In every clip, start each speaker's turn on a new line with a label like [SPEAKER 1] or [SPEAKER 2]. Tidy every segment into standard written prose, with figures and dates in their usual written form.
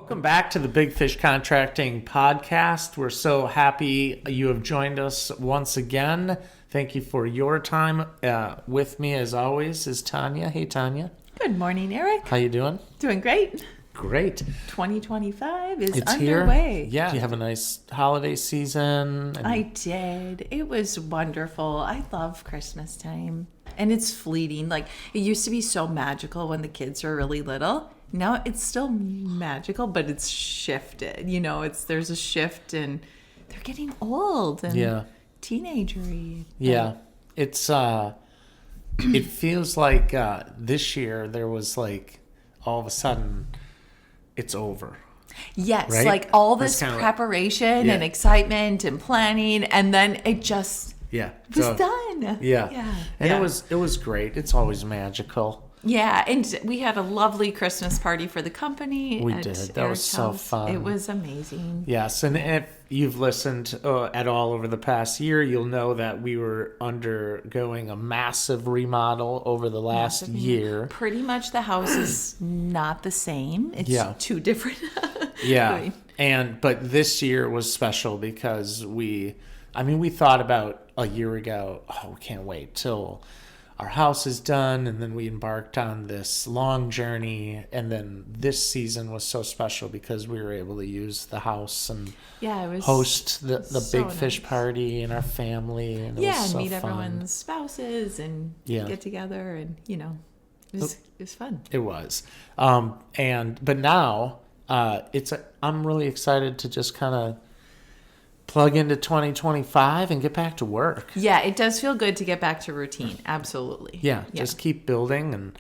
[SPEAKER 1] Welcome back to the Big Fish Contracting Podcast. We're so happy you have joined us once again. Thank you for your time. With me, as always, is Tanya. Hey, Tanya.
[SPEAKER 2] Good morning, Eric.
[SPEAKER 1] How you doing?
[SPEAKER 2] Doing great.
[SPEAKER 1] Great.
[SPEAKER 2] 2025 is
[SPEAKER 1] It's
[SPEAKER 2] underway.
[SPEAKER 1] Here. Yeah. Did you have a nice holiday season?
[SPEAKER 2] I did. It was wonderful. I love Christmas time. And it's fleeting. Like, it used to be so magical when the kids were really little. Now it's still magical, but it's shifted. You know, there's a shift, and they're getting old and teenagery.
[SPEAKER 1] Yeah. It's it feels like this year there was like all of a sudden it's over.
[SPEAKER 2] Yes,
[SPEAKER 1] right?
[SPEAKER 2] like all this preparation and excitement and planning, and then it just was done.
[SPEAKER 1] Yeah. And it was great. It's always magical.
[SPEAKER 2] Yeah, and we had a lovely Christmas party for the company.
[SPEAKER 1] We did. That was so fun.
[SPEAKER 2] It was amazing.
[SPEAKER 1] Yes, and if you've listened at all over the past year, you'll know that we were undergoing a massive remodel over the last year.
[SPEAKER 2] Pretty much the house is not the same. It's two different.
[SPEAKER 1] But this year was special because we thought about a year ago, we can't wait till our house is done, and then we embarked on this long journey, and then this season was so special because we were able to use the house and host the so big fish party and our family, and it was so
[SPEAKER 2] meet
[SPEAKER 1] fun.
[SPEAKER 2] Everyone's spouses and get together, and it was fun.
[SPEAKER 1] It was, but now I'm really excited to just kind of plug into 2025 and get back to work.
[SPEAKER 2] Yeah, it does feel good to get back to routine. Absolutely.
[SPEAKER 1] Yeah. Just keep building and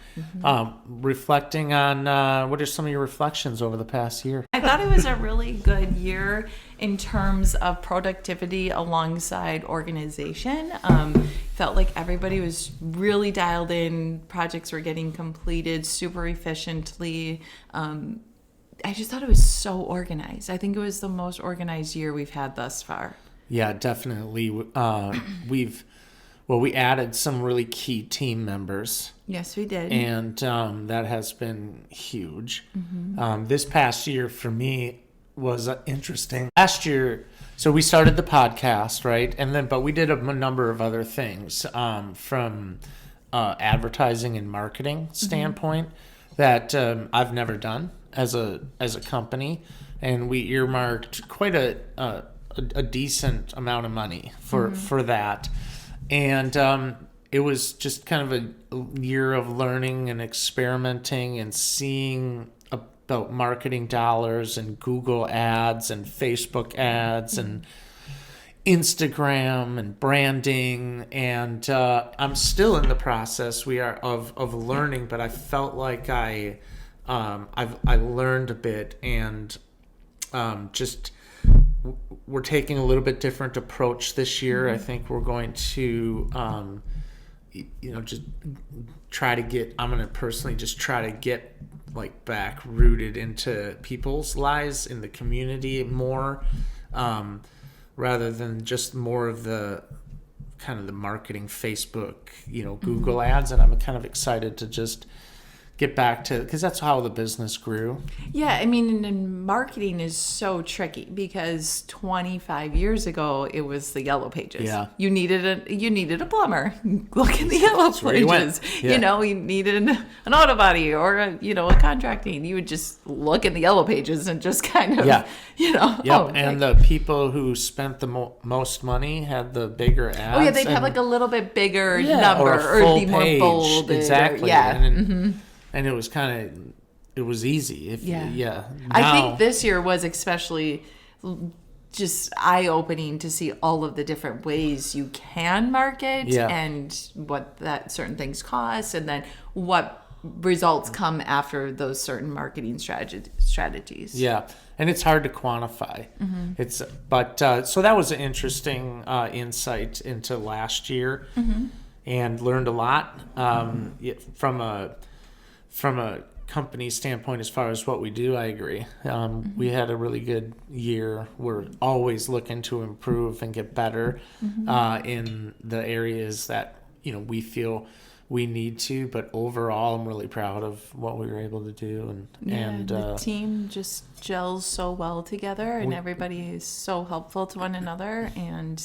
[SPEAKER 1] reflecting on what are some of your reflections over the past year?
[SPEAKER 2] I thought it was a really good year in terms of productivity alongside organization. Felt like everybody was really dialed in. Projects were getting completed super efficiently. I just thought it was so organized. I think it was the most organized year we've had thus far. Yeah,
[SPEAKER 1] definitely. We added some really key team members.
[SPEAKER 2] Yes, we did.
[SPEAKER 1] And that has been huge. Mm-hmm. This past year for me was interesting. Last year, so we started the podcast, right? But we did a number of other things from advertising and marketing standpoint that I've never done as a company, and we earmarked quite a decent amount of money for that, and it was just kind of a year of learning and experimenting and seeing about marketing dollars and Google ads and Facebook ads and Instagram and branding, and I'm still in the process of learning, but I felt like I learned a bit, and just we're taking a little bit different approach this year. I think we're going to just try to get. I'm going to personally just try to get like back rooted into people's lives in the community more, rather than just more of the kind of the marketing Facebook, Google ads. And I'm kind of excited to just get back to, because that's how the business grew.
[SPEAKER 2] Yeah, I mean, and marketing is so tricky because 25 years ago it was the yellow pages.
[SPEAKER 1] Yeah,
[SPEAKER 2] you needed a plumber. Look in the yellow pages. You needed an auto body or a contracting. You would just look in the yellow pages and just kind of
[SPEAKER 1] the people who spent the most money had the bigger ads.
[SPEAKER 2] Oh yeah, they'd have like a little bit bigger number or be more bold.
[SPEAKER 1] Exactly. And it was it was easy.
[SPEAKER 2] I think this year was especially just eye-opening to see all of the different ways you can market and what that certain things cost, and then what results come after those certain marketing strategies.
[SPEAKER 1] Yeah, and it's hard to quantify. So that was an interesting insight into last year, and learned a lot from a company standpoint. As far as what we do, I agree. We had a really good year. We're always looking to improve and get better in the areas that we feel we need to, but overall I'm really proud of what we were able to do. And
[SPEAKER 2] the team just gels so well together, and everybody is so helpful to one another, and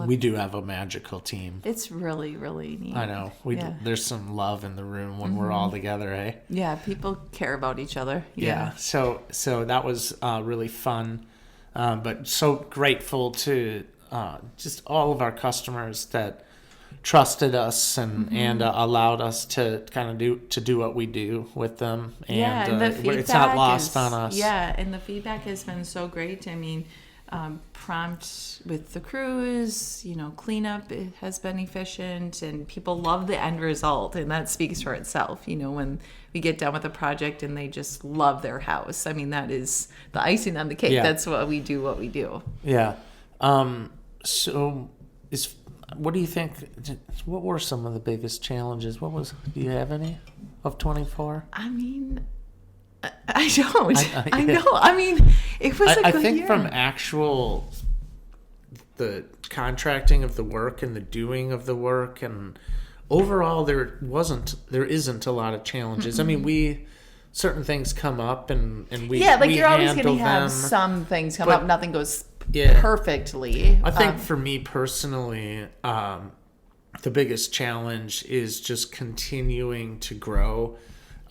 [SPEAKER 1] we do have a magical team.
[SPEAKER 2] It's really, really neat.
[SPEAKER 1] I know. There's some love in the room when we're all together, eh?
[SPEAKER 2] Yeah, people care about each other.
[SPEAKER 1] Yeah. So that was really fun, but so grateful to just all of our customers that trusted us and allowed us to kind of do what we do with them. And the feedback it's not lost on us.
[SPEAKER 2] Yeah, and the feedback has been so great. I mean, prompt with the crews, cleanup has been efficient, and people love the end result, and that speaks for itself. When we get done with a project and they just love their house, I mean, that is the icing on the cake. Yeah. That's what we do.
[SPEAKER 1] Yeah. So what do you think, what were some of the biggest challenges? Do you have any of 24?
[SPEAKER 2] I mean, I don't. I know. I mean, it was a good year. I think
[SPEAKER 1] from the contracting of the work and the doing of the work, and overall there isn't a lot of challenges. Mm-hmm. I mean, certain things come up and we
[SPEAKER 2] you're always going to have some things come up. Nothing goes perfectly.
[SPEAKER 1] I think for me personally, the biggest challenge is just continuing to grow.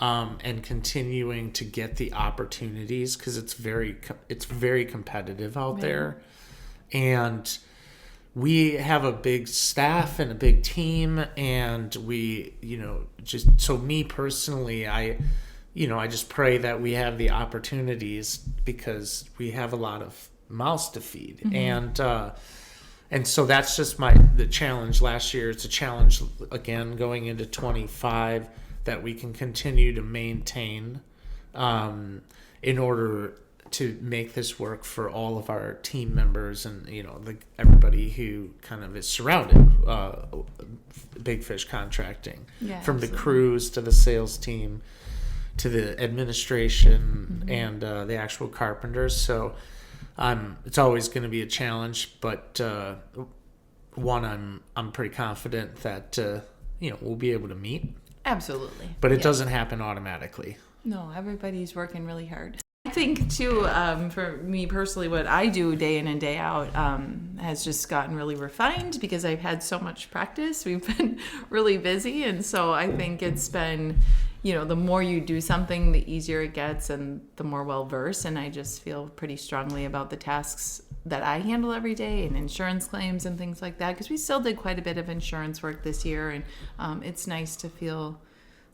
[SPEAKER 1] And continuing to get the opportunities, because it's very competitive out there, and we have a big staff and a big team, and we just so me personally, I just pray that we have the opportunities, because we have a lot of mouths to feed. Mm-hmm. And so that's just the challenge last year. It's a challenge again going into 25. That we can continue to maintain in order to make this work for all of our team members and everybody who kind of is surrounded Big Fish Contracting, from absolutely. The crews to the sales team to the administration, mm-hmm. and the actual carpenters. So it's always going to be a challenge, but one I'm pretty confident that we'll be able to meet.
[SPEAKER 2] Absolutely.
[SPEAKER 1] But it doesn't happen automatically.
[SPEAKER 2] No, everybody's working really hard. I think, too, for me personally, what I do day in and day out has just gotten really refined, because I've had so much practice. We've been really busy. And so I think it's been, the more you do something, the easier it gets and the more well-versed. And I just feel pretty strongly about the tasks that I handle every day, and insurance claims and things like that, because we still did quite a bit of insurance work this year, and it's nice to feel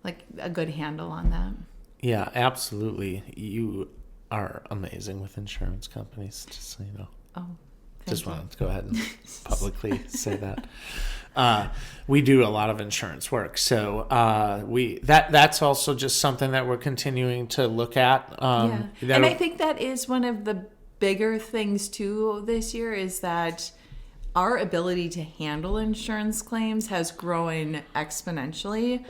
[SPEAKER 2] like a good handle on that.
[SPEAKER 1] Yeah, absolutely. You are amazing with insurance companies, just so you know.
[SPEAKER 2] Oh,
[SPEAKER 1] just wanted to go ahead and publicly say that. We do a lot of insurance work, so that's also just something that we're continuing to look at.
[SPEAKER 2] And I think that is one of the bigger things too this year, is that our ability to handle insurance claims has grown exponentially,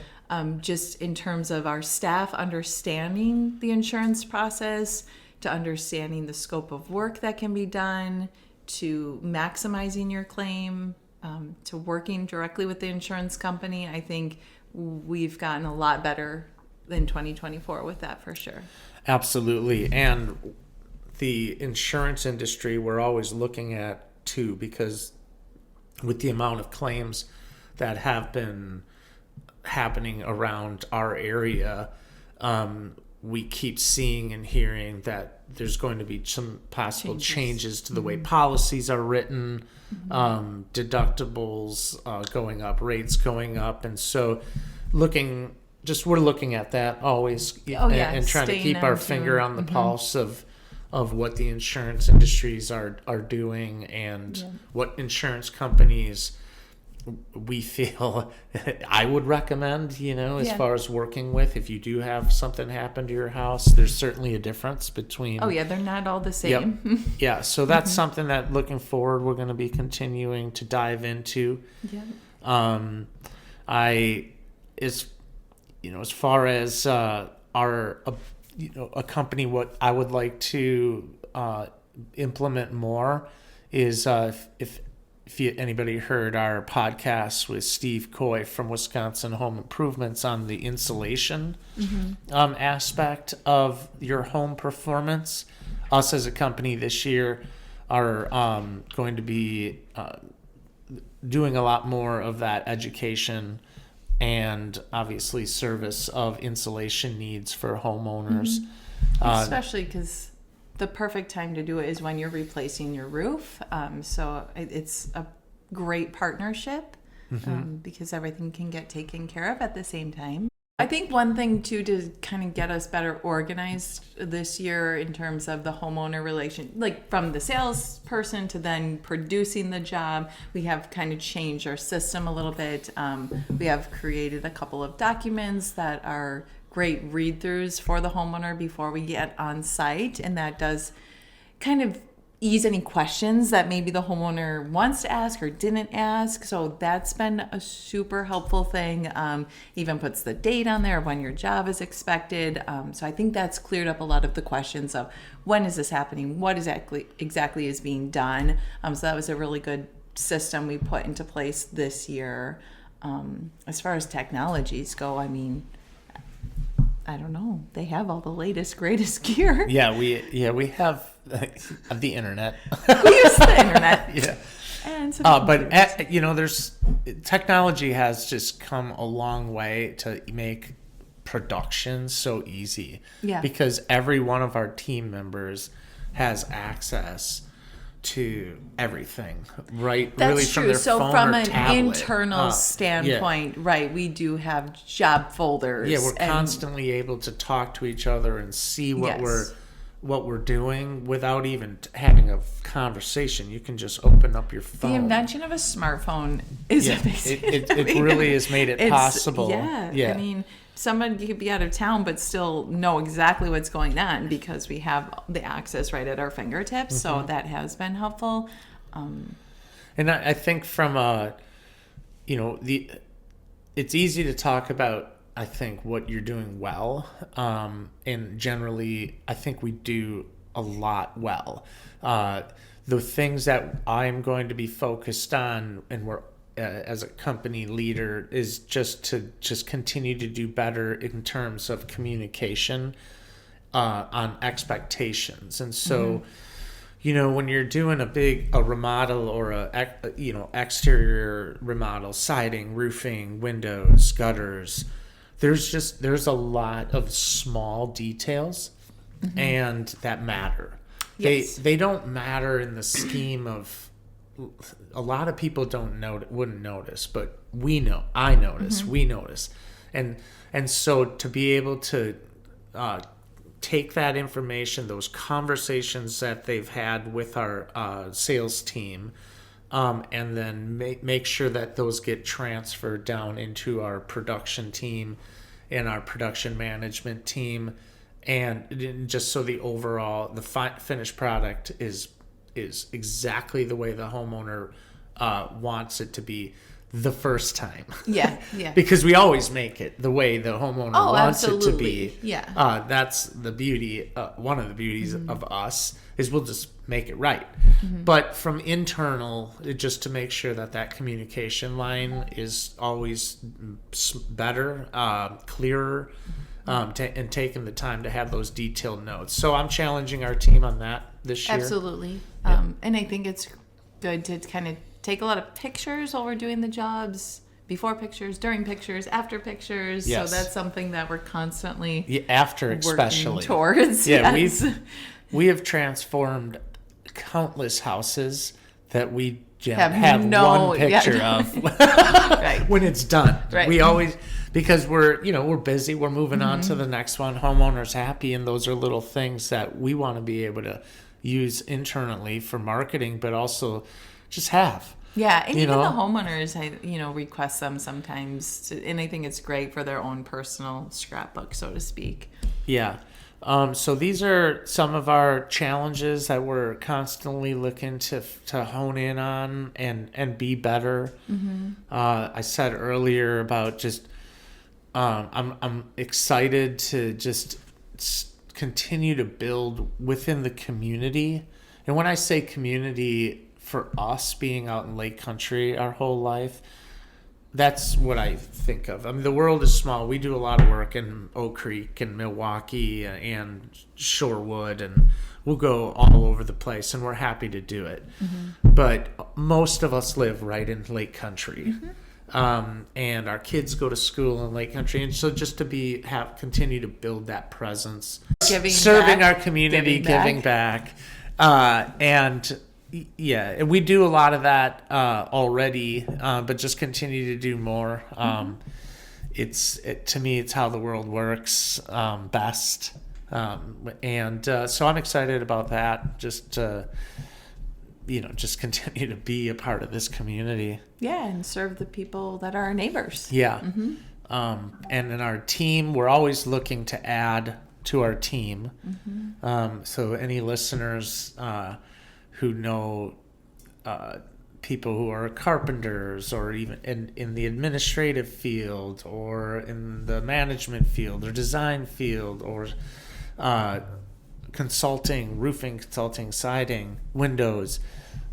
[SPEAKER 2] just in terms of our staff understanding the insurance process, to understanding the scope of work that can be done, to maximizing your claim, to working directly with the insurance company. I think we've gotten a lot better in 2024 with that, for sure.
[SPEAKER 1] Absolutely. And the insurance industry we're always looking at too, because with the amount of claims that have been happening around our area, we keep seeing and hearing that there's going to be some possible changes to the way policies are written, deductibles going up, rates going up, and so we're looking at that always, and trying to keep our finger on the pulse of what the insurance industries are doing, and what insurance companies we feel I would recommend, as far as working with. If you do have something happen to your house, there's certainly a difference between...
[SPEAKER 2] Oh, yeah, they're not all the same.
[SPEAKER 1] Yep. Yeah, so that's something that looking forward we're going to be continuing to dive into.
[SPEAKER 2] Yeah.
[SPEAKER 1] As far as a company, what I would like to implement more is if if anybody heard our podcast with Steve Coy from Wisconsin Home Improvements on the insulation aspect of your home performance, us as a company this year are going to be doing a lot more of that education and obviously service of insulation needs for homeowners.
[SPEAKER 2] Especially because the perfect time to do it is when you're replacing your roof. So it's a great partnership because everything can get taken care of at the same time. I think one thing too to kind of get us better organized this year in terms of the homeowner relation, like from the salesperson to then producing the job, we have kind of changed our system a little bit. We have created a couple of documents that are great read-throughs for the homeowner before we get on site, and that does kind of ease any questions that maybe the homeowner wants to ask or didn't ask. So that's been a super helpful thing. Even puts the date on there when your job is expected. So I think that's cleared up a lot of the questions of when is this happening, what exactly is being done. So that was a really good system we put into place this year. As far as technologies go, I mean, I don't know. They have all the latest, greatest gear.
[SPEAKER 1] Yeah, we have the internet.
[SPEAKER 2] We use the internet.
[SPEAKER 1] Yeah.
[SPEAKER 2] And
[SPEAKER 1] but there's technology has just come a long way to make production so easy.
[SPEAKER 2] Yeah.
[SPEAKER 1] Because every one of our team members has access to everything, right?
[SPEAKER 2] That's
[SPEAKER 1] really
[SPEAKER 2] true.
[SPEAKER 1] From their
[SPEAKER 2] so
[SPEAKER 1] phone
[SPEAKER 2] from
[SPEAKER 1] or
[SPEAKER 2] an
[SPEAKER 1] tablet.
[SPEAKER 2] internal standpoint, right, we do have job folders.
[SPEAKER 1] Yeah, we're constantly able to talk to each other and see what we're doing without even having a conversation. You can just open up your phone.
[SPEAKER 2] The invention of a smartphone is amazing.
[SPEAKER 1] It really has made it possible.
[SPEAKER 2] Yeah. I mean, somebody could be out of town but still know exactly what's going on because we have the access right at our fingertips. So that has been helpful.
[SPEAKER 1] And I think from it's easy to talk about, I think, what you're doing well. And generally, I think we do a lot well. The things that I'm going to be focused on, and we're as a company leader, is just to continue to do better in terms of communication on expectations. And so, when you're doing a remodel or exterior remodel, siding, roofing, windows, gutters, there's a lot of small details and that matter.
[SPEAKER 2] Yes.
[SPEAKER 1] They don't matter in the scheme of, a lot of people wouldn't notice, but we know. I notice. We notice, and so to be able to take that information, those conversations that they've had with our sales team, and then make sure that those get transferred down into our production team and our production management team, and just so the finished product is exactly the way the homeowner wants it to be the first time.
[SPEAKER 2] Yeah.
[SPEAKER 1] Because we always make it the way the homeowner wants it to be.
[SPEAKER 2] Yeah.
[SPEAKER 1] That's the beauty. One of the beauties of us is we'll just make it right. But from internal, just to make sure that communication line is always better, clearer, and taking the time to have those detailed notes. So I'm challenging our team on that this year.
[SPEAKER 2] Absolutely. And I think it's good to kind of take a lot of pictures while we're doing the jobs, before pictures, during pictures, after pictures.
[SPEAKER 1] Yes.
[SPEAKER 2] So that's something that we're constantly
[SPEAKER 1] after especially
[SPEAKER 2] working towards.
[SPEAKER 1] Yeah,
[SPEAKER 2] yes.
[SPEAKER 1] we have transformed countless houses that we have one picture of
[SPEAKER 2] Right.
[SPEAKER 1] when it's done.
[SPEAKER 2] Right.
[SPEAKER 1] We always, because we're busy, we're moving on to the next one. Homeowners happy, and those are little things that we want to be able to use internally for marketing, but also just have.
[SPEAKER 2] Yeah, and even the homeowners, request them sometimes, and I think it's great for their own personal scrapbook, so to speak.
[SPEAKER 1] Yeah. So these are some of our challenges that we're constantly looking to hone in on and be better. I said earlier about just I'm excited to just continue to build within the community. And when I say community, for us being out in Lake Country our whole life, that's what I think of. I mean, the world is small. We do a lot of work in Oak Creek and Milwaukee and Shorewood, and we'll go all over the place, and we're happy to do it. But most of us live right in Lake Country. And our kids go to school in Lake Country, and so just to continue to build that presence, serving our community, giving back. And yeah, we do a lot of that already, but just continue to do more. To me, it's how the world works best. So I'm excited about that. Just continue to be a part of this community.
[SPEAKER 2] Yeah, and serve the people that are our neighbors.
[SPEAKER 1] Yeah. And in our team, we're always looking to add to our team. So any listeners who know people who are carpenters, or even in the administrative field, or in the management field, or design field, or consulting, roofing consulting, siding, windows,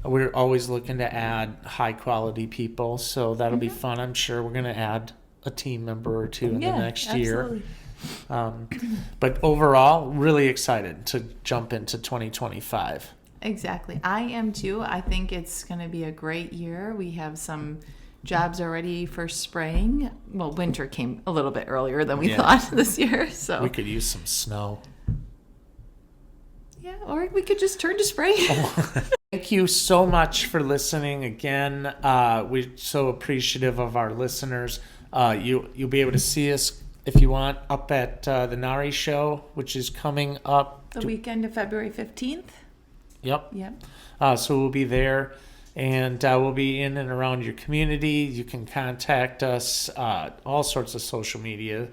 [SPEAKER 1] we're always looking to add high quality people. So that'll be fun. I'm sure we're going to add a team member or two in the next year. But overall, really excited to jump into 2025.
[SPEAKER 2] Exactly. I am too. I think it's going to be a great year. We have some jobs already for spring. Well, winter came a little bit earlier than we thought this year. So
[SPEAKER 1] we could use some snow.
[SPEAKER 2] Yeah, or we could just turn to spring.
[SPEAKER 1] Thank you so much for listening again. We're so appreciative of our listeners. You'll be able to see us if you want up at the Nari show, which is coming up
[SPEAKER 2] the weekend of February 15th.
[SPEAKER 1] Yep. So we'll be there, and we'll be in and around your community. You can contact us, all sorts of social media,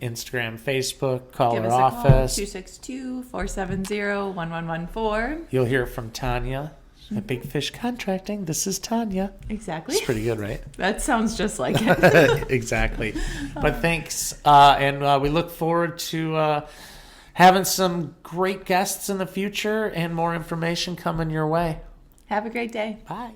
[SPEAKER 1] Instagram, Facebook, call our office.
[SPEAKER 2] 262-470-1114.
[SPEAKER 1] You'll hear from Tanya at Big Fish Contracting. This is Tanya.
[SPEAKER 2] Exactly.
[SPEAKER 1] It's pretty good, right?
[SPEAKER 2] That sounds just like it.
[SPEAKER 1] Exactly. But thanks, and we look forward to having some great guests in the future and more information coming your way.
[SPEAKER 2] Have a great day.
[SPEAKER 1] Bye.